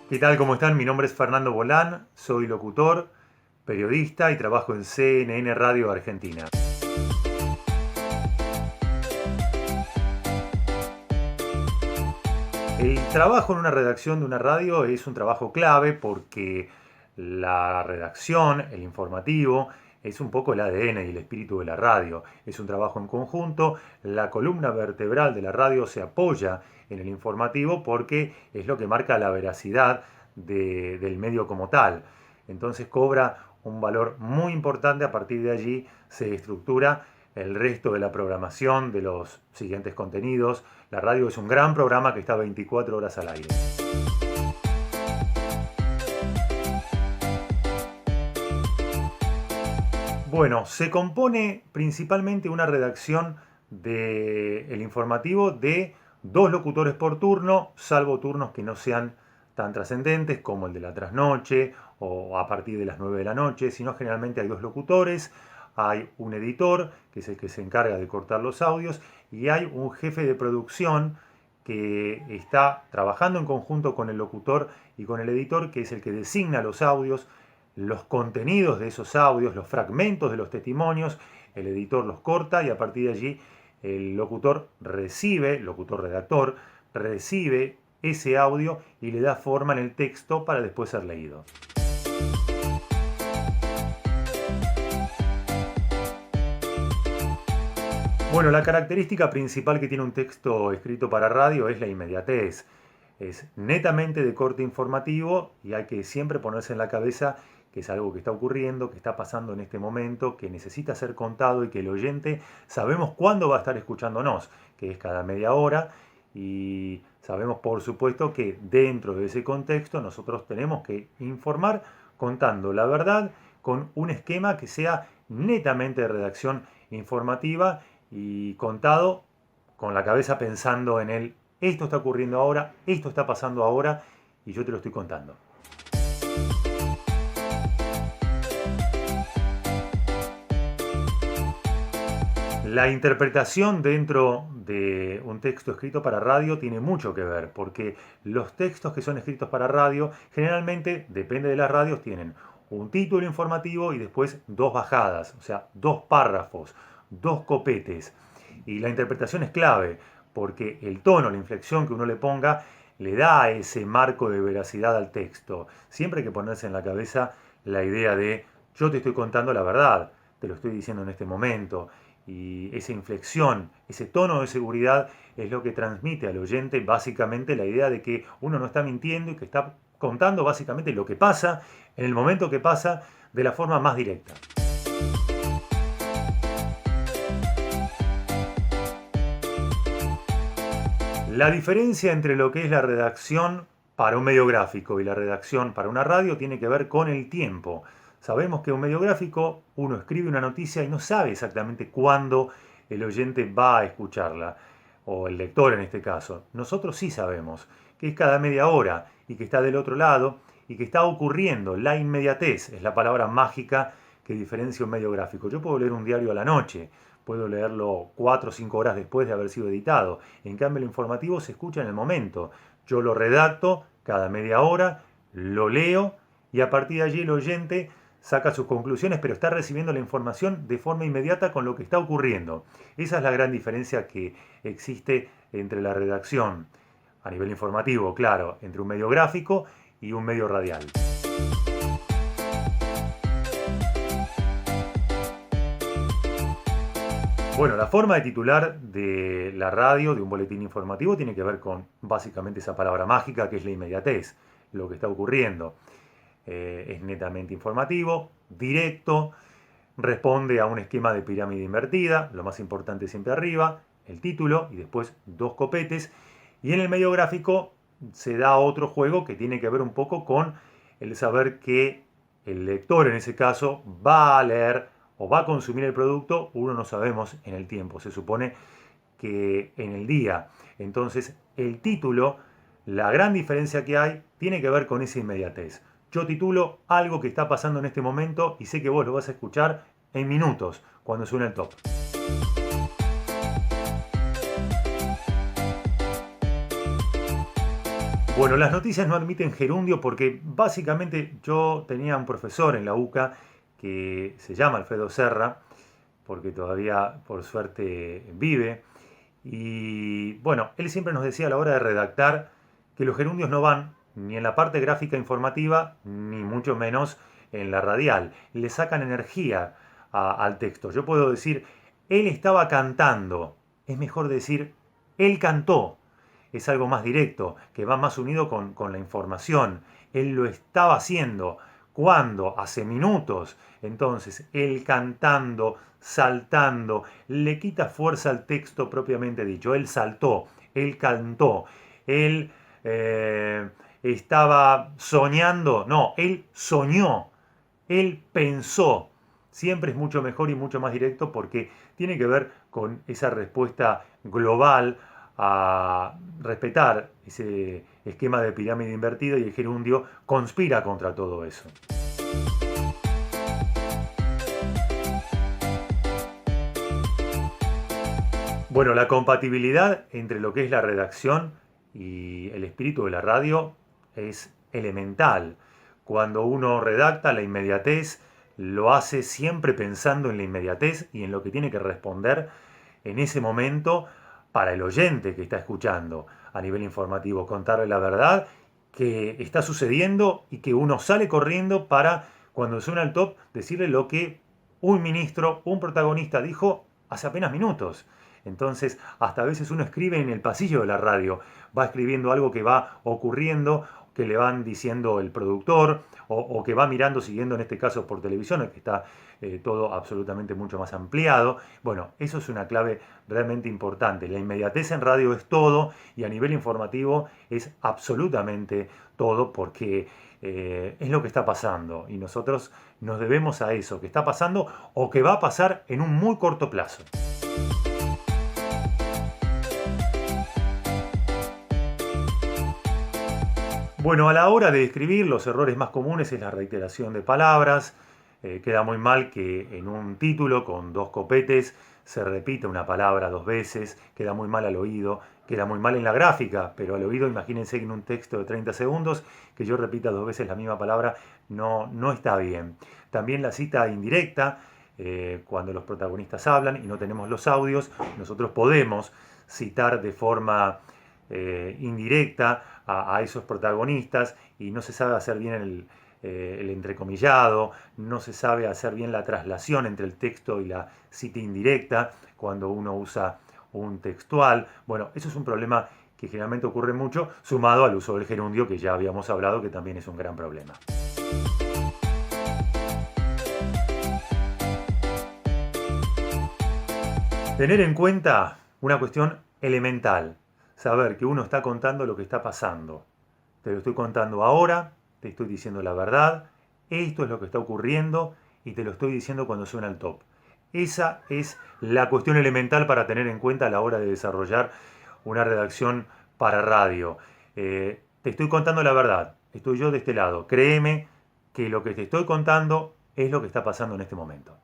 ¿Qué tal? ¿Cómo están? Mi nombre es Fernando Bolán, soy locutor, periodista y trabajo en CNN Radio Argentina. El trabajo en una redacción de una radio es un trabajo clave porque la redacción, el informativo, es un poco el ADN y el espíritu de la radio. Es un trabajo en conjunto, la columna vertebral de la radio se apoya en el informativo porque es lo que marca la veracidad del medio como tal. Entonces cobra un valor muy importante, a partir de allí se estructura el resto de la programación de los siguientes contenidos. La radio es un gran programa que está 24 horas al aire. Bueno, se compone principalmente una redacción del informativo de dos locutores por turno, salvo turnos que no sean tan trascendentes como el de la trasnoche o a partir de las 9 de la noche, sino generalmente hay dos locutores, hay un editor, que es el que se encarga de cortar los audios, y hay un jefe de producción que está trabajando en conjunto con el locutor y con el editor, que es el que designa los audios, los contenidos de esos audios, los fragmentos de los testimonios, el editor los corta y a partir de allí el locutor recibe, locutor redactor, recibe ese audio y le da forma en el texto para después ser leído. Bueno, la característica principal que tiene un texto escrito para radio es la inmediatez. Es netamente de corte informativo y hay que siempre ponerse en la cabeza que es algo que está ocurriendo, que está pasando en este momento, que necesita ser contado y que el oyente sabemos cuándo va a estar escuchándonos, que es cada media hora, y sabemos por supuesto que dentro de ese contexto nosotros tenemos que informar contando la verdad con un esquema que sea netamente de redacción informativa y contado con la cabeza pensando en el esto está ocurriendo ahora, esto está pasando ahora y yo te lo estoy contando. La interpretación dentro de un texto escrito para radio tiene mucho que ver, porque los textos que son escritos para radio generalmente, depende de las radios, tienen un título informativo y después dos bajadas, o sea, dos párrafos, dos copetes. Y la interpretación es clave, porque el tono, la inflexión que uno le ponga, le da ese marco de veracidad al texto. Siempre hay que ponerse en la cabeza la idea de yo te estoy contando la verdad, te lo estoy diciendo en este momento. Y esa inflexión, ese tono de seguridad es lo que transmite al oyente básicamente la idea de que uno no está mintiendo y que está contando básicamente lo que pasa en el momento que pasa de la forma más directa. La diferencia entre lo que es la redacción para un medio gráfico y la redacción para una radio tiene que ver con el tiempo. Sabemos que un medio gráfico, uno escribe una noticia y no sabe exactamente cuándo el oyente va a escucharla, o el lector en este caso. Nosotros sí sabemos que es cada media hora y que está del otro lado y que está ocurriendo. La inmediatez es la palabra mágica que diferencia un medio gráfico. Yo puedo leer un diario a la noche, puedo leerlo 4 o 5 horas después de haber sido editado. En cambio, el informativo se escucha en el momento. Yo lo redacto cada media hora, lo leo y a partir de allí el oyente saca sus conclusiones, pero está recibiendo la información de forma inmediata con lo que está ocurriendo. Esa es la gran diferencia que existe entre la redacción, a nivel informativo, claro, entre un medio gráfico y un medio radial. Bueno, la forma de titular de la radio, de un boletín informativo, tiene que ver con básicamente esa palabra mágica que es la inmediatez, lo que está ocurriendo. Es netamente informativo, directo, responde a un esquema de pirámide invertida, lo más importante siempre arriba, el título y después dos copetes. Y en el medio gráfico se da otro juego que tiene que ver un poco con el saber que el lector en ese caso va a leer o va a consumir el producto, uno no sabemos en el tiempo, se supone que en el día. Entonces el título, la gran diferencia que hay, tiene que ver con esa inmediatez. Yo titulo algo que está pasando en este momento y sé que vos lo vas a escuchar en minutos cuando suene el top. Bueno, las noticias no admiten gerundio porque básicamente yo tenía un profesor en la UCA que se llama Alfredo Serra, porque todavía por suerte vive. Y bueno, él siempre nos decía a la hora de redactar que los gerundios no van ni en la parte gráfica informativa, ni mucho menos en la radial. Le sacan energía al texto. Yo puedo decir, él estaba cantando. Es mejor decir, él cantó. Es algo más directo, que va más unido con la información. Él lo estaba haciendo. ¿Cuándo? Hace minutos. Entonces, él cantando, saltando, le quita fuerza al texto propiamente dicho. Él saltó, él cantó, él estaba soñando. No, él soñó, él pensó. Siempre es mucho mejor y mucho más directo porque tiene que ver con esa respuesta global a respetar ese esquema de pirámide invertida, y el gerundio conspira contra todo eso. Bueno, la compatibilidad entre lo que es la redacción y el espíritu de la radio es elemental. Cuando uno redacta, la inmediatez lo hace siempre pensando en la inmediatez y en lo que tiene que responder en ese momento para el oyente que está escuchando a nivel informativo, contarle la verdad que está sucediendo y que uno sale corriendo para, cuando suena el top, decirle lo que un ministro, un protagonista dijo hace apenas minutos. Entonces, hasta a veces uno escribe en el pasillo de la radio, va escribiendo algo que va ocurriendo, que le van diciendo el productor, o que va mirando, siguiendo en este caso por televisión, que está todo absolutamente mucho más ampliado. Bueno, eso es una clave realmente importante. La inmediatez en radio es todo, y a nivel informativo es absolutamente todo, porque es lo que está pasando y nosotros nos debemos a eso que está pasando o que va a pasar en un muy corto plazo. Bueno, a la hora de escribir, los errores más comunes es la reiteración de palabras. Queda muy mal que en un título con dos copetes se repita una palabra dos veces. Queda muy mal al oído. Queda muy mal en la gráfica, pero al oído, imagínense en un texto de 30 segundos que yo repita dos veces la misma palabra, no está bien. También la cita indirecta, cuando los protagonistas hablan y no tenemos los audios, nosotros podemos citar de forma indirecta a esos protagonistas y no se sabe hacer bien el entrecomillado, no se sabe hacer bien la traslación entre el texto y la cita indirecta cuando uno usa un textual. Bueno, eso es un problema que generalmente ocurre mucho, sumado al uso del gerundio, que ya habíamos hablado, que también es un gran problema. Tener en cuenta una cuestión elemental, saber que uno está contando lo que está pasando. Te lo estoy contando ahora, te estoy diciendo la verdad, esto es lo que está ocurriendo y te lo estoy diciendo cuando suena el top. Esa es la cuestión elemental para tener en cuenta a la hora de desarrollar una redacción para radio. Te estoy contando la verdad, estoy yo de este lado. Créeme que lo que te estoy contando es lo que está pasando en este momento.